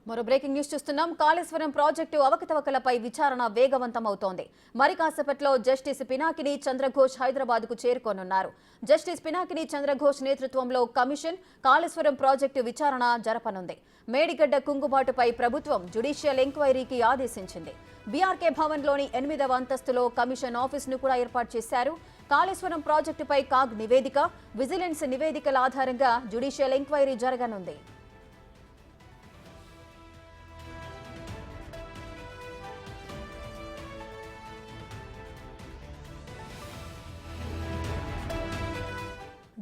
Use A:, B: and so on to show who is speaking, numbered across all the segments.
A: మరో breaking news చూస్తున్నాం. Kaleshwaram project అవకతవకలపై విచారణ వేగవంతమవుతోంది. మరి కాసేపట్లో జస్టిస్ పినాకిని చంద్రఘోష్ హైదరాబాద్ కు చేరుకోనున్నారు. జస్టిస్ పినాకిని చంద్రఘోష్ నేతృత్వంలో కమిషన్ కాళేశ్వరం ప్రాజెక్టు విచారణ జరపనుంది. మేడిగడ్డ కుంగుబాటుపై ప్రభుత్వం జ్యుడిషియల్ ఎంక్వైరీకి ఆదేశించింది. బీఆర్కే భవన్లోని 8వ అంతస్తులో కమిషన్ ఆఫీసును కూడా ఏర్పాటు చేశారు. కాళేశ్వరం ప్రాజెక్టుపై కాగ్ నివేదిక, విజిలెన్స్ నివేదికల ఆధారంగా జ్యుడిషియల్ ఎంక్వైరీ జరగనుంది.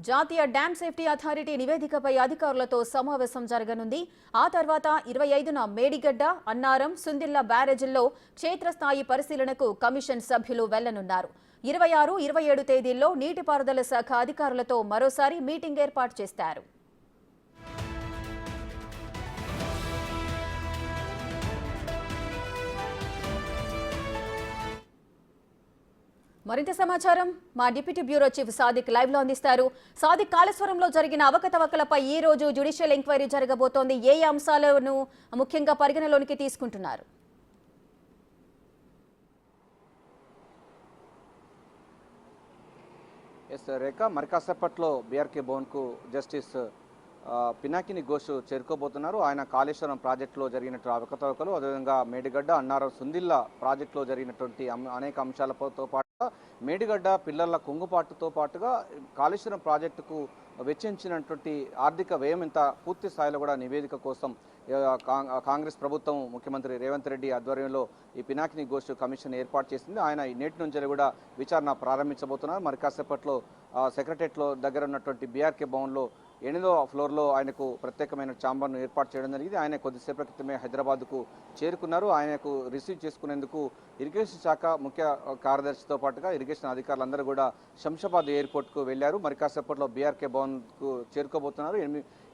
A: జాతీయ డ్యామ్ సేఫ్టీ అథారిటీ నివేదికపై అధికారులతో సమావేశం జరగనుంది. ఆ తర్వాత 25న మేడిగడ్డ, అన్నారం, సుందిళ్ల బ్యారేజీల్లో క్షేత్రస్థాయి పరిశీలనకు కమిషన్ సభ్యులు వెళ్లనున్నారు. 26, 27 తేదీల్లో నీటిపారుదల శాఖ అధికారులతో మరోసారి మీటింగ్ ఏర్పాటు చేస్తారు. మరింత సమాచారం మా deputy bureau chief Sadiq live లో అందిస్తారు. సాదిక్, కాళేశ్వరంలో జరిగిన అవకతవకలపై ఈ రోజు జ్యుడిషియల్ ఎంక్వైరీ జరగబోతోంది. ఏ అంశాలను ముఖ్యంగా పరిగణలోనికి తీసుకుంటున్నారు?
B: రేఖ, మరి కాసేపట్లో బీఆర్కే భవన్ కు జస్టిస్ పినాకిని ఘోష్ చేరుకోబోతున్నారు. ఆయన కాళేశ్వరం ప్రాజెక్టులో జరిగినటువంటి అవకతవకలు, అదేవిధంగా మేడిగడ్డ, అన్నారం, సుందిళ్ల ప్రాజెక్టులో జరిగినటువంటి అనేక అంశాలతో పాటుగా మేడిగడ్డ పిల్లల కుంగుపాటుతో పాటుగా కాళేశ్వరం ప్రాజెక్టుకు వెచ్చించినటువంటి ఆర్థిక వ్యయం ఇంత పూర్తి స్థాయిలో కూడా నివేదిక కోసం కాంగ్రెస్ ప్రభుత్వం ముఖ్యమంత్రి రేవంత్ రెడ్డి ఆధ్వర్యంలో ఈ పినాకిని ఘోష్ కమిషన్ ఏర్పాటు చేసింది. ఆయన నేటి నుంచి కూడా విచారణ ప్రారంభించబోతున్నారు. మరి కాసేపట్లో సెక్రటరియట్లో దగ్గర ఉన్నటువంటి బీఆర్కే భవన్లో 8వ ఫ్లోర్లో ఆయనకు ప్రత్యేకమైన ఛాంబర్ను ఏర్పాటు చేయడం జరిగింది. ఆయన కొద్దిసేపటి క్రితమే హైదరాబాద్కు చేరుకున్నారు. ఆయనకు రిసీవ్ చేసుకునేందుకు ఇరిగేషన్ శాఖ ముఖ్య కార్యదర్శితో పాటుగా ఇరిగేషన్ అధికారులందరూ కూడా శంషాబాద్ ఎయిర్పోర్ట్కు వెళ్లారు. మరి కాసేపట్లో బీఆర్కే భవన్కు చేరుకోబోతున్నారు.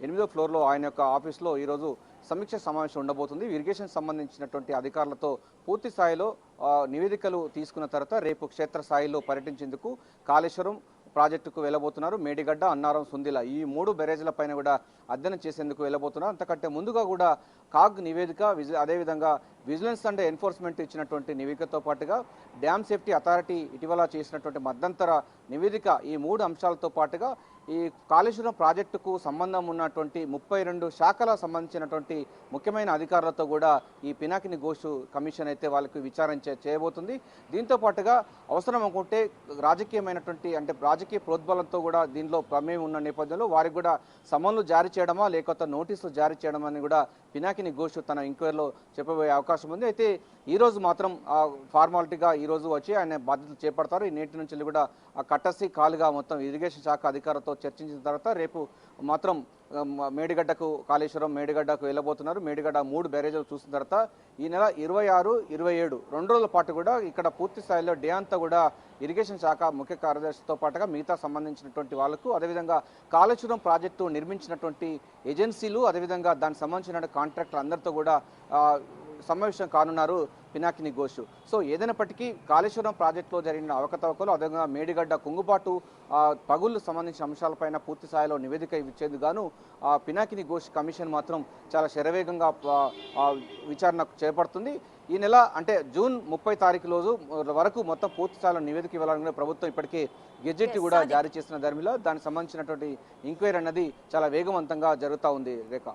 B: 8వ ఫ్లోర్లో ఆయన యొక్క ఆఫీస్లో ఈరోజు సమీక్ష సమావేశం ఉండబోతుంది. ఇరిగేషన్ సంబంధించినటువంటి అధికారులతో పూర్తి స్థాయిలో నివేదికలు తీసుకున్న తర్వాత రేపు క్షేత్రస్థాయిలో పర్యటించేందుకు కాళేశ్వరం ప్రాజెక్టుకు వెళ్ళబోతున్నారు. మేడిగడ్డ, అన్నారం, సుందిల ఈ 3 బ్యారేజీల పైన కూడా అధ్యయనం చేసేందుకు వెళ్ళబోతున్నారు. అంతకంటే ముందుగా కూడా కాగ్ నివేదిక, అదేవిధంగా విజిలెన్స్ అండ్ ఎన్ఫోర్స్మెంట్ ఇచ్చినటువంటి నివేదికతో పాటుగా డ్యామ్ సేఫ్టీ అథారిటీ ఇటీవల చేసినటువంటి మధ్యంతర నివేదిక, ఈ 3 అంశాలతో పాటుగా ఈ కాళేశ్వరం ప్రాజెక్టుకు సంబంధం ఉన్నటువంటి 32 శాఖల సంబంధించినటువంటి ముఖ్యమైన అధికారులతో కూడా ఈ పినాకిని ఘోష్ కమిషన్ అయితే వాళ్ళకి విచారణ చేయబోతుంది. దీంతో పాటుగా అవసరం అనుకుంటే రాజకీయమైనటువంటి రాజకీయ ప్రోద్బలంతో కూడా దీనిలో ప్రమేయం ఉన్న నేపథ్యంలో వారికి కూడా సమన్లు జారీ చేయడమా లేకపోతే నోటీసులు జారీ చేయడం అని కూడా పినాకిని ఘోష్ తన ఎంక్వైరీలో చెప్పబోయే అవకాశం ఉంది. అయితే ఈ రోజు మాత్రం ఫార్మాలిటీగా ఈ రోజు వచ్చి ఆయన బాధ్యతలు చేపడతారు. ఈ నేటి నుంచి కూడా కట్టసి కాలుగా మొత్తం ఇరిగేషన్ శాఖ అధికారులతో చర్చించిన తర్వాత రేపు మాత్రం మేడిగడ్డకు, కాళేశ్వరం మేడిగడ్డకు వెళ్ళబోతున్నారు. మేడిగడ్డ 3 బ్యారేజీలు చూసిన తర్వాత ఈ నెల 26, 27 2 రోజుల పాటు కూడా ఇక్కడ పూర్తి స్థాయిలో డే అంతా కూడా ఇరిగేషన్ శాఖ ముఖ్య కార్యదర్శితో పాటుగా మిగతా సంబంధించినటువంటి వాళ్లకు, అదేవిధంగా కాళేశ్వరం ప్రాజెక్టు నిర్మించినటువంటి ఏజెన్సీలు, అదేవిధంగా దానికి సంబంధించిన కాంట్రాక్టర్ అందరితో కూడా సమావేశం కానున్నారు పినాకిని ఘోష్. సో ఏదైనప్పటికీ కాళేశ్వరం ప్రాజెక్టులో జరిగిన అవకతవకలు, అదేవిధంగా మేడిగడ్డ కుంగుబాటు పగుళ్లు సంబంధించిన అంశాలపైన పూర్తి స్థాయిలో నివేదిక ఇచ్చేందుకు గాను పినాకిని ఘోష్ కమిషన్ మాత్రం చాలా శరవేగంగా విచారణ చేపడుతుంది. ఈ నెల జూన్ 30 తారీఖు వరకు మొత్తం పూర్తి స్థాయిలో నివేదిక ఇవ్వాలని ప్రభుత్వం ఇప్పటికే గెజెట్ కూడా జారీ చేసిన ధర్మిలో దానికి సంబంధించినటువంటి ఎంక్వైరీ అన్నది చాలా వేగవంతంగా జరుగుతూ ఉంది. రేఖ.